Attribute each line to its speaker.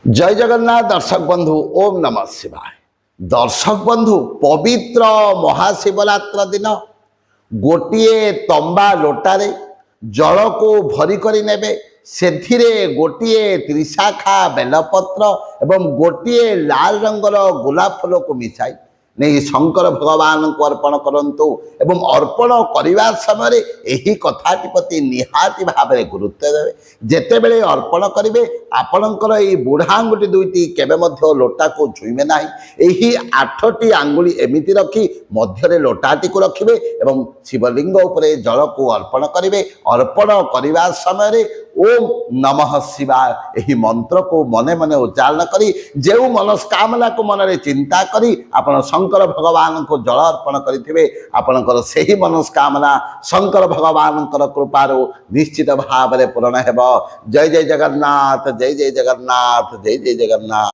Speaker 1: जय जगन्नाथ दर्शक बंधु ओम नमः शिवाय। दर्शक बंधु पवित्र महाशिवरात्र दिन गोटे तंबा लोटारे जल को भरी करी नेबे सेथिरे गोटे त्रिशाखा बेलपत्र एवं गोटे लाल रंगर गोलाप फूल को मिसाई नहीं शंकर भगवान को अर्पण करंतु एवं अर्पण करने समय यही कथाटी प्रति निहाती भाव में गुरुत्व देवे। जेते बेले अर्पण करेंगे आपणकर ये बुढ़ा आंगुठी दुईटी केबे मध्य लोटा को छुईबे नाही। यही 8टी आंगुली एमिति रखी मध्य लोटाटी को रखिबे एवं शिवलिंग उपरे जल को अर्पण करेंगे। अर्पण करने समय ओम नमः शिवाय यही मंत्र को मने मने उच्चारण करी जो मनस्कामना को मन में चिंता करी आपण शंकर भगवान को जल अर्पण करिथिबे आपणकर सही मनस्कामना शंकर भगवान कृपारो निश्चित भाव में पूर्ण हेब। जय जय जगन्नाथ, जय जय जगन्नाथ, जय जय जगन्नाथ।